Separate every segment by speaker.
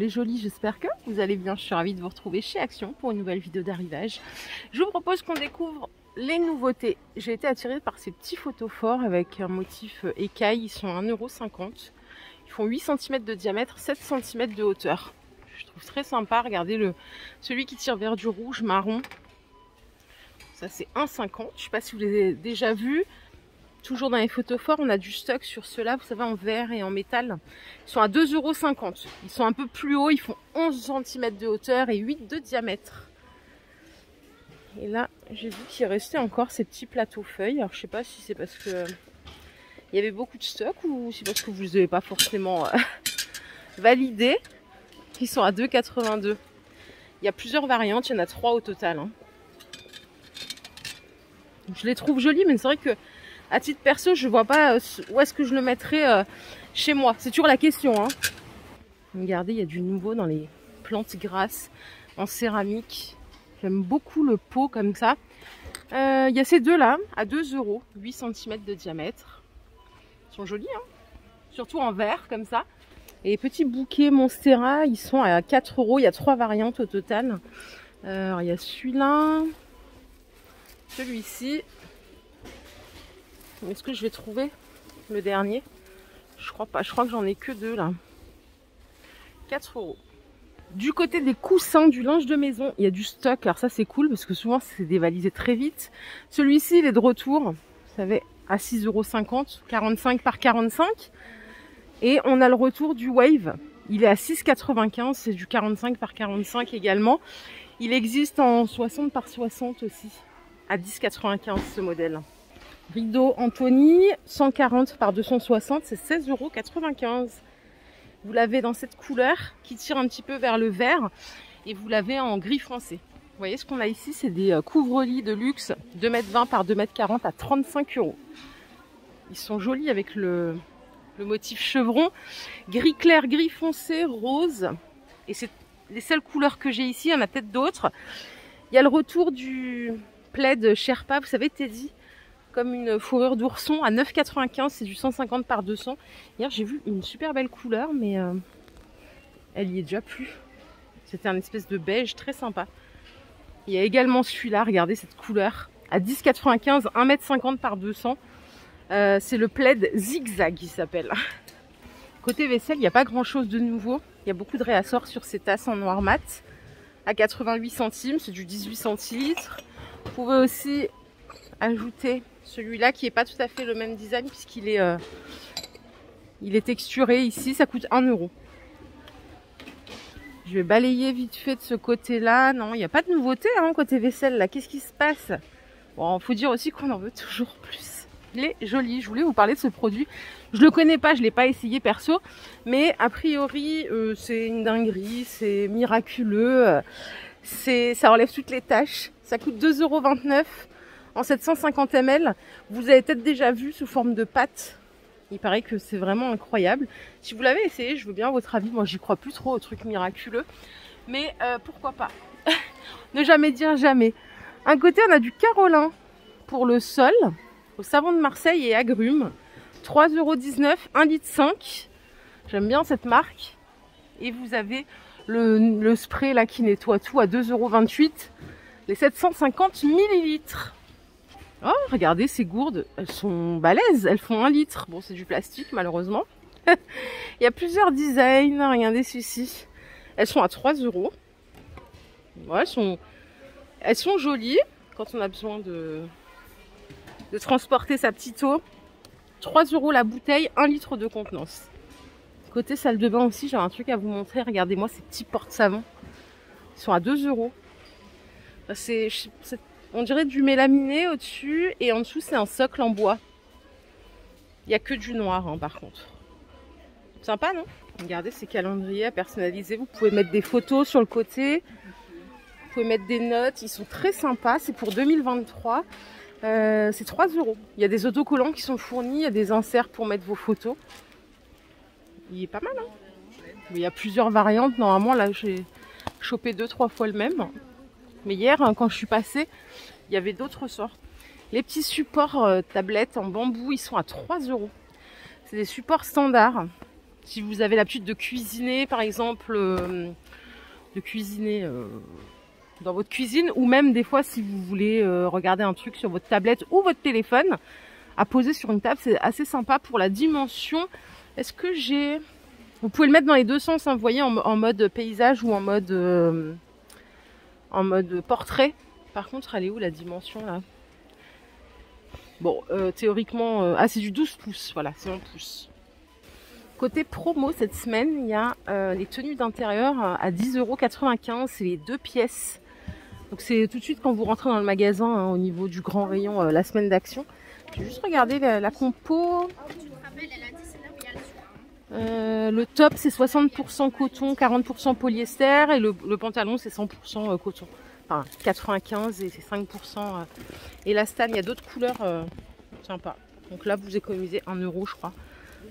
Speaker 1: les jolis, j'espère que vous allez bien. Je suis ravie de vous retrouver chez Action pour une nouvelle vidéo d'arrivage. Je vous propose qu'on découvre les nouveautés. J'ai été attirée par ces petits photophores avec un motif écaille. Ils sont à 1,50 €. Ils font 8 cm de diamètre, 7 cm de hauteur. Je trouve très sympa. Regardez celui qui tire vers du rouge marron. Ça c'est 1,50 €. Je ne sais pas si vous l'avez déjà vu. Toujours dans les photophores, on a du stock sur ceux-là, vous savez, en verre et en métal. Ils sont à 2,50 €. Ils sont un peu plus hauts, ils font 11 cm de hauteur et 8 de diamètre. Et là, j'ai vu qu'il restait encore ces petits plateaux feuilles. Alors, je sais pas si c'est parce que il y avait beaucoup de stock ou c'est parce que vous ne les avez pas forcément validés. Ils sont à 2,82 €. Il y a plusieurs variantes, il y en a 3 au total. Hein. Je les trouve jolis, mais c'est vrai que à titre perso, je vois pas où est-ce que je le mettrais chez moi. C'est toujours la question. Hein. Regardez, il y a du nouveau dans les plantes grasses en céramique. J'aime beaucoup le pot comme ça. Il y a ces deux-là à 2 €, 8 cm de diamètre. Ils sont jolis, hein, surtout en verre comme ça. Et les petits bouquets Monstera, ils sont à 4 €. Il y a 3 variantes au total. Alors, il y a celui-là, celui-ci. Est-ce que je vais trouver le dernier? Je crois pas, je crois que j'en ai que 2 là. 4 €. Du côté des coussins, du linge de maison, il y a du stock. Alors ça c'est cool parce que souvent c'est dévalisé très vite. Celui-ci il est de retour, vous savez, à 6,50 €, 45 par 45. Et on a le retour du Wave. Il est à 6,95 €, c'est du 45 par 45 également. Il existe en 60 par 60 aussi, à 10,95 € ce modèle. Rideau Anthony, 140 par 260, c'est 16,95 €. Vous l'avez dans cette couleur qui tire un petit peu vers le vert et vous l'avez en gris foncé. Vous voyez ce qu'on a ici, c'est des couvre-lits de luxe 2,20 m par 2,40 m à 35 €. Ils sont jolis avec le motif chevron, gris clair, gris foncé, rose. Et c'est les seules couleurs que j'ai ici, il y en a peut-être d'autres. Il y a le retour du plaid Sherpa, vous savez, Teddy, comme une fourrure d'ourson à 9,95 €, c'est du 150 par 200. Hier j'ai vu une super belle couleur, mais elle y est déjà plus. C'était un espèce de beige très sympa. Il y a également celui-là, regardez cette couleur, à 10,95 €, 1,50 m par 200. C'est le plaid zigzag, il s'appelle. Côté vaisselle, il n'y a pas grand chose de nouveau. Il y a beaucoup de réassorts sur ces tasses en noir mat à 88 centimes, c'est du 18 centilitres. Vous pouvez aussi ajouter celui-là qui n'est pas tout à fait le même design puisqu'il est, il est texturé ici, ça coûte 1 €. Je vais balayer vite fait de ce côté-là. Non, il n'y a pas de nouveauté hein, côté vaisselle là. Qu'est-ce qui se passe? Bon, faut dire aussi qu'on en veut toujours plus. Il est joli. Je voulais vous parler de ce produit. Je le connais pas, je l'ai pas essayé perso, mais a priori c'est une dinguerie, c'est miraculeux, ça enlève toutes les taches. Ça coûte 2,29 € en 750 ml. Vous avez peut-être déjà vu sous forme de pâte. Il paraît que c'est vraiment incroyable. Si vous l'avez essayé, je veux bien votre avis. Moi, j'y crois plus trop aux trucs miraculeux. Mais pourquoi pas. Ne jamais dire jamais. Un côté, on a du Carolin pour le sol, au savon de Marseille et agrumes. 3,19 €, 1,5 litre. J'aime bien cette marque. Et vous avez le spray là qui nettoie tout à 2,28 €. Les 750 ml. Oh, regardez ces gourdes, elles sont balèzes, elles font 1 litre. Bon, c'est du plastique malheureusement. Il y a plusieurs designs, regardez ceci. Elles sont à 3 €. Ouais, elles sont jolies quand on a besoin de transporter sa petite eau. 3 € la bouteille, 1 litre de contenance. Côté salle de bain aussi, j'ai un truc à vous montrer. Regardez-moi ces petits porte-savons. Ils sont à 2 €. On dirait du mélaminé au-dessus et en dessous c'est un socle en bois. Il n'y a que du noir hein, par contre. Sympa non? Regardez ces calendriers à personnaliser. Vous pouvez mettre des photos sur le côté. Vous pouvez mettre des notes. Ils sont très sympas. C'est pour 2023. C'est 3 €. Il y a des autocollants qui sont fournis. Il y a des inserts pour mettre vos photos. Il est pas mal hein. Il y a plusieurs variantes. Normalement là j'ai chopé 2-3 fois le même. Mais hier, quand je suis passée, il y avait d'autres sorts. Les petits supports tablettes en bambou, ils sont à 3 €. C'est des supports standards. Si vous avez l'habitude de cuisiner, par exemple, de cuisiner dans votre cuisine, ou même des fois si vous voulez regarder un truc sur votre tablette ou votre téléphone, à poser sur une table, c'est assez sympa pour la dimension. Est-ce que j'ai... Vous pouvez le mettre dans les deux sens, hein, vous voyez, en mode paysage ou en mode portrait. Par contre, elle est où la dimension là? Bon, théoriquement... Ah, c'est du 12 pouces, voilà, c'est 1 pouce. Côté promo, cette semaine, il y a les tenues d'intérieur à 10,95 €. C'est les 2 pièces. Donc c'est tout de suite quand vous rentrez dans le magasin, hein, au niveau du grand rayon, la semaine d'action. Je vais juste regarder la compo. Le top c'est 60% coton, 40% polyester et le pantalon c'est 100% coton. Enfin 95 et c'est 5%. Et la stan, il y a d'autres couleurs sympas. Donc là vous économisez 1 € je crois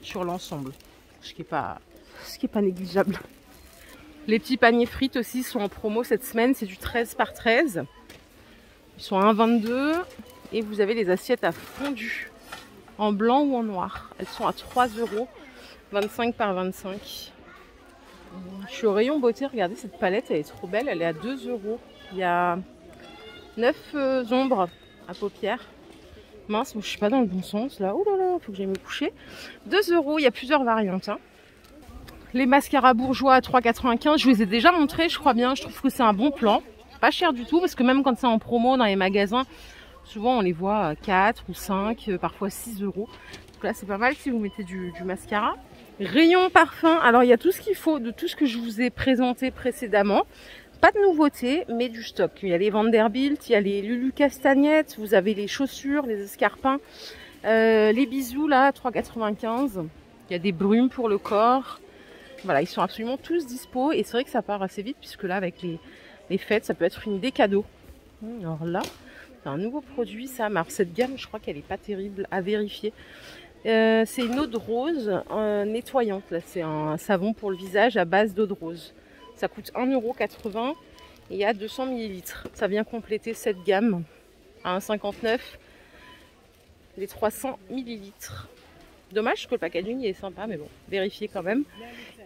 Speaker 1: sur l'ensemble. Ce qui est pas négligeable. Les petits paniers frites aussi sont en promo cette semaine. C'est du 13 par 13. Ils sont à 1,22 € et vous avez les assiettes à fondu en blanc ou en noir. Elles sont à 3 €, 25 par 25. Je suis au rayon beauté. Regardez cette palette, elle est trop belle. Elle est à 2 €. Il y a 9 ombres à paupières. Mince, je suis pas dans le bon sens là. Oh là là, faut que j'aille me coucher. 2 €, il y a plusieurs variantes. Hein. Les mascaras bourgeois à 3,95 €. Je vous les ai déjà montrés, je crois bien. Je trouve que c'est un bon plan. Pas cher du tout parce que même quand c'est en promo dans les magasins, souvent on les voit à 4 ou 5, parfois 6 €. Donc là c'est pas mal si vous mettez du mascara. Rayon parfum. Alors il y a tout ce qu'il faut de tout ce que je vous ai présenté précédemment. Pas de nouveauté, mais du stock. Il y a les Vanderbilt, il y a les Lulu Castagnettes, vous avez les chaussures, les escarpins, les bijoux là, 3,95 €. Il y a des brumes pour le corps. Voilà, ils sont absolument tous dispo et c'est vrai que ça part assez vite puisque là, avec les fêtes, ça peut être une idée cadeau. Alors là, c'est un nouveau produit, ça. Alors cette gamme, je crois qu'elle n'est pas terrible à vérifier. C'est une eau de rose nettoyante. Là, c'est un savon pour le visage à base d'eau de rose. Ça coûte 1,80 € et il y a 200 ml. Ça vient compléter cette gamme à 1,59 €. Les 300 ml. Dommage que le packaging est sympa, mais bon, vérifiez quand même.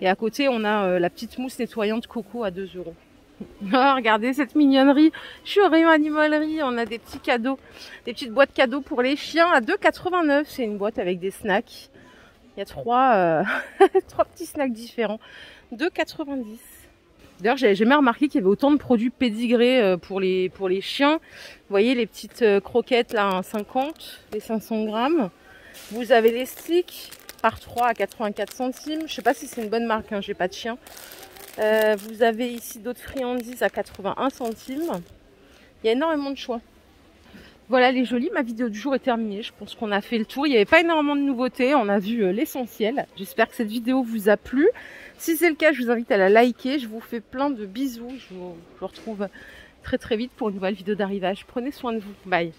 Speaker 1: Et à côté, on a la petite mousse nettoyante coco à 2 €. Oh, regardez cette mignonnerie. Je suis au rayon animalerie. On a des petits cadeaux, des petites boîtes cadeaux pour les chiens à 2,89 €. C'est une boîte avec des snacks. Il y a trois petits snacks différents. 2,90 €. D'ailleurs, j'ai jamais remarqué qu'il y avait autant de produits pédigrés pour les chiens. Vous voyez les petites croquettes là à 50, les 500 grammes. Vous avez les sticks par 3 à 84 centimes. Je sais pas si c'est une bonne marque, hein, j'ai pas de chien. Vous avez ici d'autres friandises à 81 centimes. Il y a énormément de choix. Voilà les jolis, ma vidéo du jour est terminée. Je pense qu'on a fait le tour. Il n'y avait pas énormément de nouveautés. On a vu l'essentiel. J'espère que cette vidéo vous a plu. Si c'est le cas, je vous invite à la liker. Je vous fais plein de bisous. Je vous retrouve très très vite pour une nouvelle vidéo d'arrivage. Prenez soin de vous. Bye.